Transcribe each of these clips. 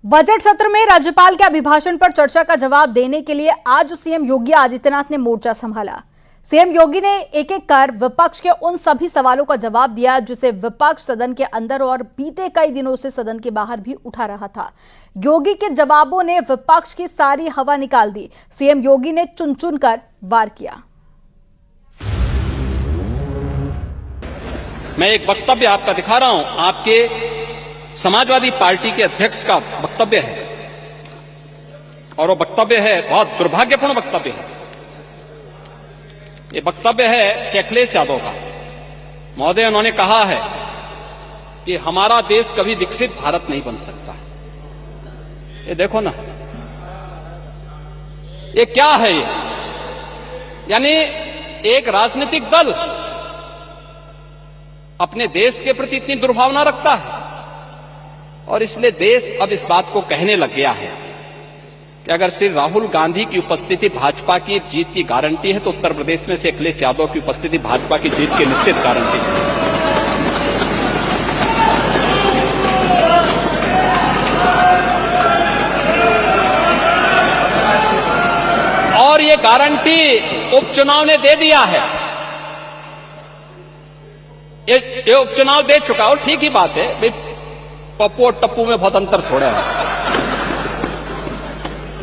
Budget सत्र में राज्यपाल के अभिभाषण पर चर्चा का जवाब देने के लिए आज सीएम योगी आदित्यनाथ ने मोर्चा संभाला। सीएम योगी ने एक एक कर विपक्ष के उन सभी सवालों का जवाब दिया जिसे विपक्ष सदन के अंदर और बीते कई दिनों से सदन के बाहर भी उठा रहा था। योगी के जवाबों ने विपक्ष की सारी हवा निकाल दी। सीएम योगी ने चुन चुन कर वार किया। मैं एक वक्तव्य आपका दिखा रहा हूं, आपके समाजवादी पार्टी के अध्यक्ष का वक्तव्य है और वो वक्तव्य है बहुत दुर्भाग्यपूर्ण वक्तव्य है। ये वक्तव्य है श्री अखिलेश यादव का। महोदय, उन्होंने कहा है कि हमारा देश कभी विकसित भारत नहीं बन सकता। ये देखो ना, ये क्या है? ये यानी एक राजनीतिक दल अपने देश के प्रति इतनी दुर्भावना रखता है और इसलिए देश अब इस बात को कहने लग गया है कि अगर श्री राहुल गांधी की उपस्थिति भाजपा की जीत की गारंटी है तो उत्तर प्रदेश में से अखिलेश यादव की उपस्थिति भाजपा की जीत की निश्चित गारंटी है। और ये गारंटी उपचुनाव ने दे दिया है। ये उपचुनाव दे चुका और ठीक ही बात है भाई, पप्पू और टप्पू में बहुत अंतर थोड़ा है।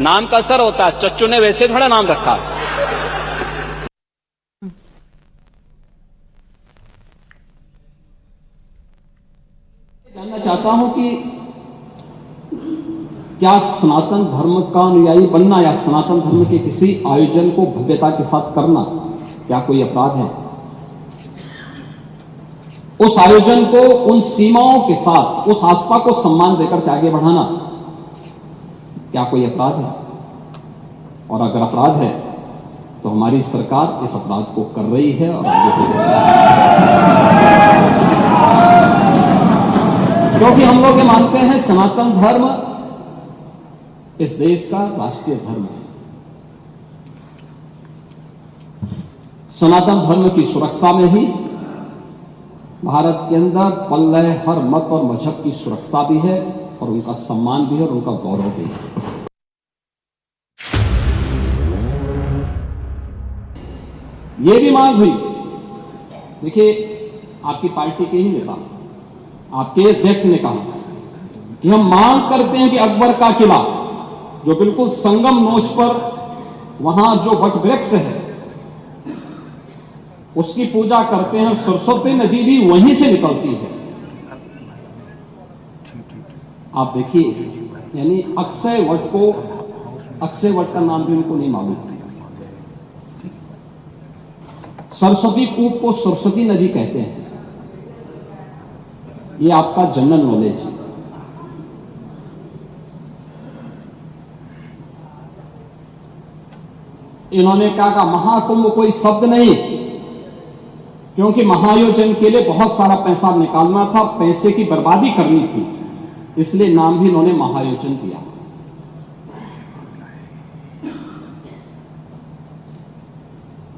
नाम का असर होता है, चच्चू ने वैसे थोड़ा नाम रखा है। जानना चाहता हूं कि क्या सनातन धर्म का अनुयायी बनना या सनातन धर्म के किसी आयोजन को भव्यता के साथ करना क्या कोई अपराध है? उस आयोजन को उन सीमाओं के साथ, उस आस्था को सम्मान देकर आगे बढ़ाना क्या कोई अपराध है? और अगर अपराध है तो हमारी सरकार इस अपराध को कर रही है और आगे बढ़ रही है। क्योंकि हम लोग ये मानते हैं सनातन धर्म इस देश का राष्ट्रीय धर्म है। सनातन धर्म की सुरक्षा में ही भारत के अंदर पल रहे हर मत और मजहब की सुरक्षा भी है और उनका सम्मान भी है और उनका गौरव भी है। यह भी मांग हुई, देखिए आपकी पार्टी के ही नेता, आपके अध्यक्ष ने कहा कि हम मांग करते हैं कि अकबर का किला जो बिल्कुल संगम नोच पर वहां जो वट वृक्ष है उसकी पूजा करते हैं। सरस्वती नदी भी वहीं से निकलती है। आप देखिए, यानी अक्षय वट का नाम भी उनको नहीं मालूम। सरस्वती कूप को सरस्वती नदी कहते हैं। ये आपका जनरल नॉलेज है। इन्होंने कहा महाकुंभ कोई शब्द नहीं, क्योंकि महाआयोजन के लिए बहुत सारा पैसा निकालना था, पैसे की बर्बादी करनी थी, इसलिए नाम भी इन्होंने महाआयोजन दिया।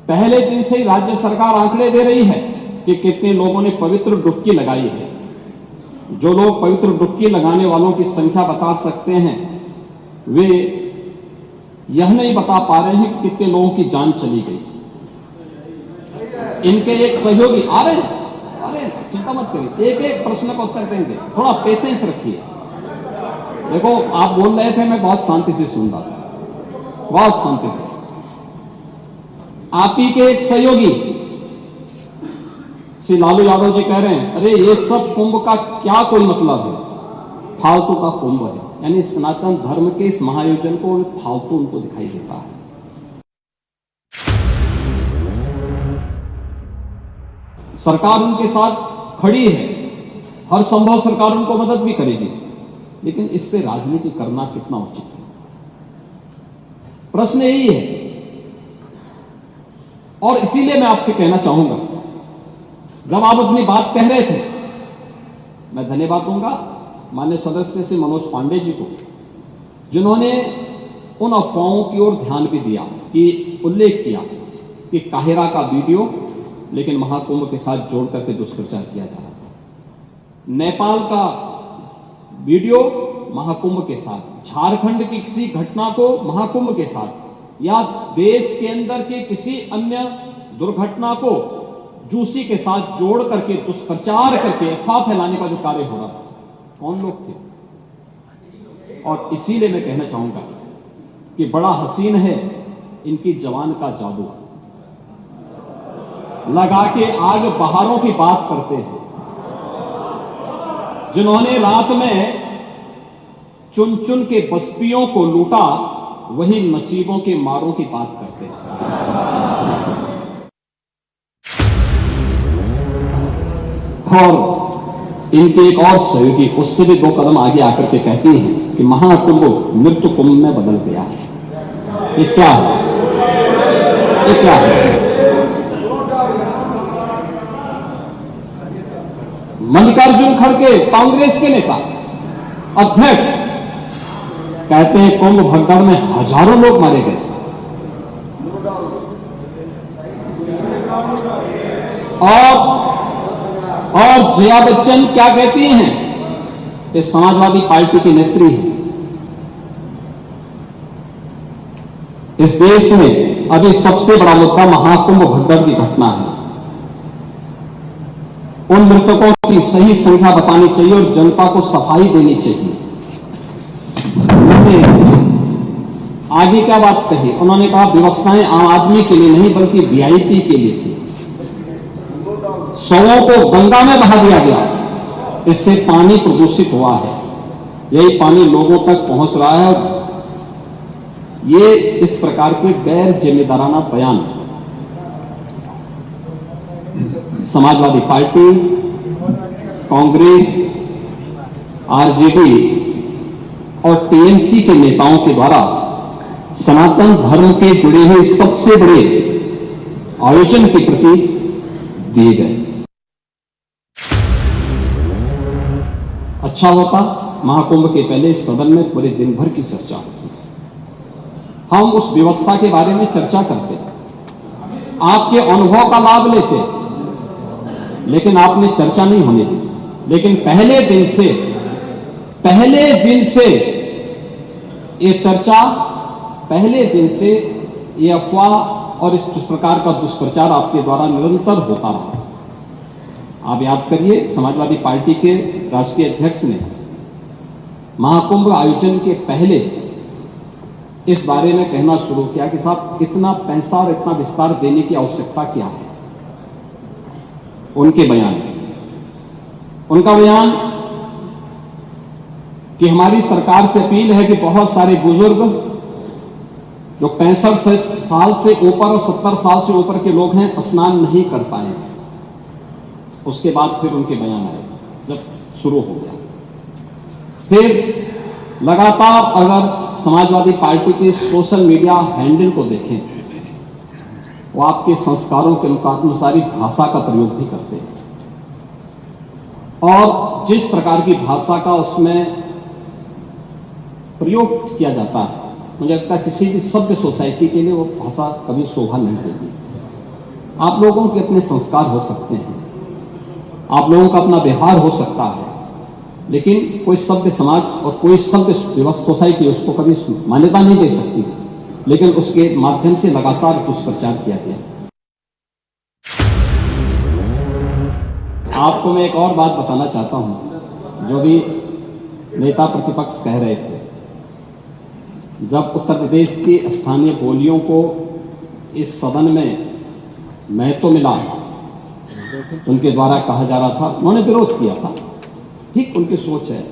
पहले दिन से ही राज्य सरकार आंकड़े दे रही है कि कितने लोगों ने पवित्र डुबकी लगाई है। जो लोग पवित्र डुबकी लगाने वालों की संख्या बता सकते हैं वे यह नहीं बता पा रहे हैं कि कितने लोगों की जान चली गई। इनके एक सहयोगी आ रहे हैं, चिंता मत करिए, एक एक प्रश्न का उत्तर देंगे, थोड़ा पेशेंस रखिए। देखो आप बोल रहे थे, मैं बहुत शांति से सुन रहा था, बहुत शांति से। आप ही के एक सहयोगी श्री लालू यादव जी कह रहे हैं अरे ये सब कुंभ का क्या कोई मतलब है, फालतू का कुंभ है। यानी सनातन धर्म के इस महाआयोजन को फालतू उनको दिखाई देता है। सरकार उनके साथ खड़ी है, हर संभव सरकार उनको मदद भी करेगी, लेकिन इस पे राजनीति करना कितना उचित है? प्रश्न यही है। और इसीलिए मैं आपसे कहना चाहूंगा, जब आप अपनी बात कह रहे थे, मैं धन्यवाद दूंगा माननीय सदस्य श्री मनोज पांडे जी को, जिन्होंने उन अफवाहों की ओर ध्यान भी दिया, कि उल्लेख किया कि काहिरा का वीडियो लेकिन महाकुंभ के साथ जोड़ करके दुष्प्रचार किया जा रहा था, नेपाल का वीडियो महाकुंभ के साथ, झारखंड की किसी घटना को महाकुंभ के साथ, या देश के अंदर की किसी अन्य दुर्घटना को जूसी के साथ जोड़ करके दुष्प्रचार करके अफवाह फैलाने का जो कार्य हो रहा था, कौन लोग थे? और इसीलिए मैं कहना चाहूंगा कि बड़ा हसीन है इनकी जवान का जादू। लगा के आग बहारों की बात करते हैं। जिन्होंने रात में चुन चुन के बस्तियों को लूटा, वही नसीबों के मारों की बात करते हैं। और इनके एक और सहयोगी उससे भी 2 कदम आगे आकर के कहती हैं कि महाकुंभ मृत्यु कुंभ में बदल गया है। ये क्या है? ये क्या है? मल्लिकार्जुन खड़गे, कांग्रेस के नेता, अध्यक्ष, कहते हैं कुंभ भगदड़ में हजारों लोग मारे गए। और जया बच्चन क्या कहती हैं? ये समाजवादी पार्टी की नेत्री है। इस देश में अभी सबसे बड़ा मुद्दा महाकुंभ भगदड़ की घटना है। उन मृतकों की सही संख्या बतानी चाहिए और जनता को सफाई देनी चाहिए। आगे क्या बात कही? उन्होंने कहा व्यवस्थाएं आम आदमी के लिए नहीं बल्कि वीआईपी के लिए थी। शवों को गंगा में बहा दिया गया, इससे पानी प्रदूषित हुआ है। यही पानी लोगों तक पहुंच रहा है। ये इस प्रकार के गैर जिम्मेदाराना बयान समाजवादी पार्टी, कांग्रेस, आरजेडी और टीएमसी के नेताओं के द्वारा सनातन धर्म के जुड़े हुए सबसे बड़े आयोजन के प्रति दिए गए। अच्छा होता महाकुंभ के पहले सदन में पूरे दिन भर की चर्चा होती, हम उस व्यवस्था के बारे में चर्चा करते, आपके अनुभव का लाभ लेते, लेकिन आपने चर्चा नहीं होने दी। लेकिन पहले दिन से ये चर्चा, पहले दिन से ये अफवाह और इस प्रकार का दुष्प्रचार आपके द्वारा निरंतर होता रहा। आप याद करिए, समाजवादी पार्टी के राष्ट्रीय अध्यक्ष ने महाकुंभ आयोजन के पहले इस बारे में कहना शुरू किया कि साहब इतना पैसा और इतना विस्तार देने की आवश्यकता क्या है। उनका बयान कि हमारी सरकार से अपील है कि बहुत सारे बुजुर्ग जो 65 साल से ऊपर और 70 साल से ऊपर के लोग हैं स्नान नहीं कर पाए। उसके बाद फिर उनके बयान आए जब शुरू हो गया। फिर लगातार अगर समाजवादी पार्टी के सोशल मीडिया हैंडल को देखें, वो आपके संस्कारों के अनुसार भाषा का प्रयोग भी करते हैं। और जिस प्रकार की भाषा का उसमें प्रयोग किया जाता है, मुझे लगता है किसी भी सभ्य सोसाइटी के लिए वो भाषा कभी शोभा नहीं देगी। आप लोगों के अपने संस्कार हो सकते हैं, आप लोगों का अपना व्यवहार हो सकता है, लेकिन कोई सभ्य समाज और कोई सभ्य सोसाइटी उसको कभी मान्यता नहीं दे सकती। लेकिन उसके माध्यम से लगातार दुष्प्रचार किया गया। आपको मैं एक और बात बताना चाहता हूं, जो भी नेता प्रतिपक्ष कह रहे थे, जब उत्तर प्रदेश की स्थानीय बोलियों को इस सदन में महत्व मिला, उनके द्वारा कहा जा रहा था, उन्होंने विरोध किया था। ठीक उनकी सोच है,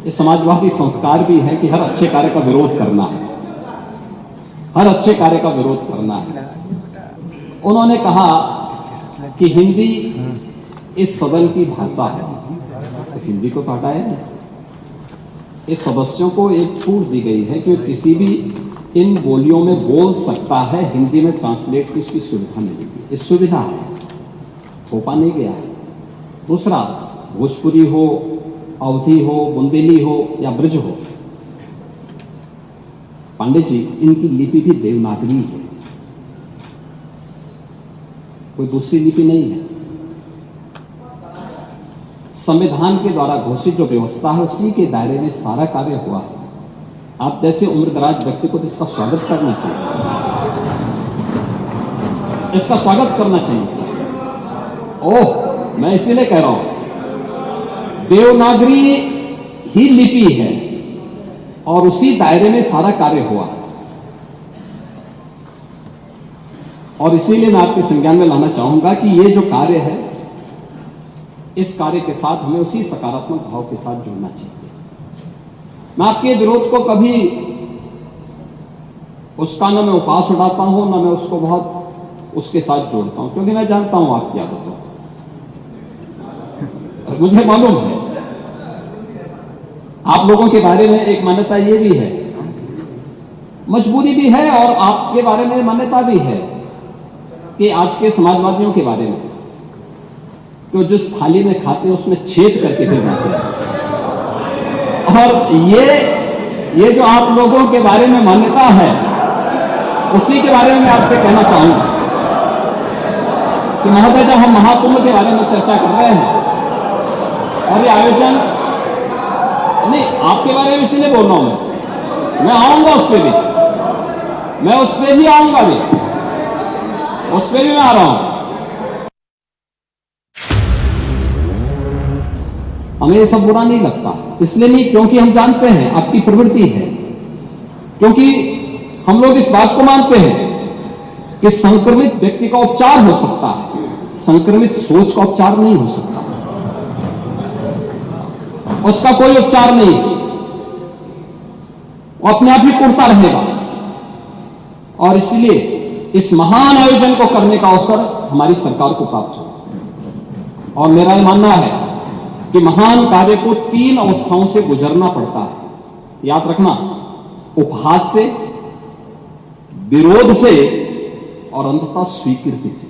ये समाजवादी संस्कार भी है कि हर अच्छे कार्य का विरोध करना है, हर अच्छे कार्य का विरोध करना है। उन्होंने कहा कि हिंदी इस सदन की भाषा है, तो हिंदी को तो हटाया नहीं। इस सदस्यों को एक छूट दी गई है कि किसी भी इन बोलियों में बोल सकता है, हिंदी में ट्रांसलेट की इसकी सुविधा मिलेगी। इस सुविधा है, थोपा नहीं गया है। दूसरा, भोजपुरी हो, अवधी हो, बुंदेली हो या ब्रज हो, पांडे जी इनकी लिपि भी देवनागरी है, कोई दूसरी लिपि नहीं है। संविधान के द्वारा घोषित जो व्यवस्था है उसी के दायरे में सारा कार्य हुआ है। आप जैसे उम्रदराज व्यक्ति को तो इसका स्वागत करना चाहिए, इसका स्वागत करना चाहिए। ओह, मैं इसीलिए कह रहा हूं, देवनागरी ही लिपि है और उसी दायरे में सारा कार्य हुआ है, और इसीलिए मैं आपके संज्ञान में लाना चाहूंगा कि ये जो कार्य है, इस कार्य के साथ हमें उसी सकारात्मक भाव के साथ जुड़ना चाहिए। मैं आपके विरोध को कभी उसका न मैं उपास उड़ाता हूं, न मैं उसको बहुत उसके साथ जोड़ता हूं, क्योंकि मैं जानता हूं आपकी आदतों को। मुझे मालूम है आप लोगों के बारे में एक मान्यता ये भी है, मजबूरी भी है, और आपके बारे में मान्यता भी है कि आज के समाजवादियों के बारे में तो जिस थाली में खाते हैं उसमें छेद करके फिर जाते हैं। और ये जो आप लोगों के बारे में मान्यता है, उसी के बारे में मैं आपसे कहना चाहूंगा कि महोदय, जब हम महाकुंभ के बारे में चर्चा कर रहे हैं और ये आयोजन, नहीं आपके बारे में इसीलिए बोल रहा हूं, मैं आऊंगा उस पर भी, मैं उस पर भी आऊंगा भी, उस पर भी मैं आ रहा हूं। हमें ये सब बुरा नहीं लगता, इसलिए नहीं क्योंकि हम जानते हैं आपकी प्रवृत्ति है, क्योंकि हम लोग इस बात को मानते हैं कि संक्रमित व्यक्ति का उपचार हो सकता है, संक्रमित सोच का उपचार नहीं हो सकता, उसका कोई उपचार नहीं, वो अपने आप ही टूटता रहेगा। और इसलिए इस महान आयोजन को करने का अवसर हमारी सरकार को प्राप्त हो, और मेरा यह मानना है कि महान कार्य को 3 अवस्थाओं से गुजरना पड़ता है। याद रखना, उपहास से, विरोध से और अंततः स्वीकृति से।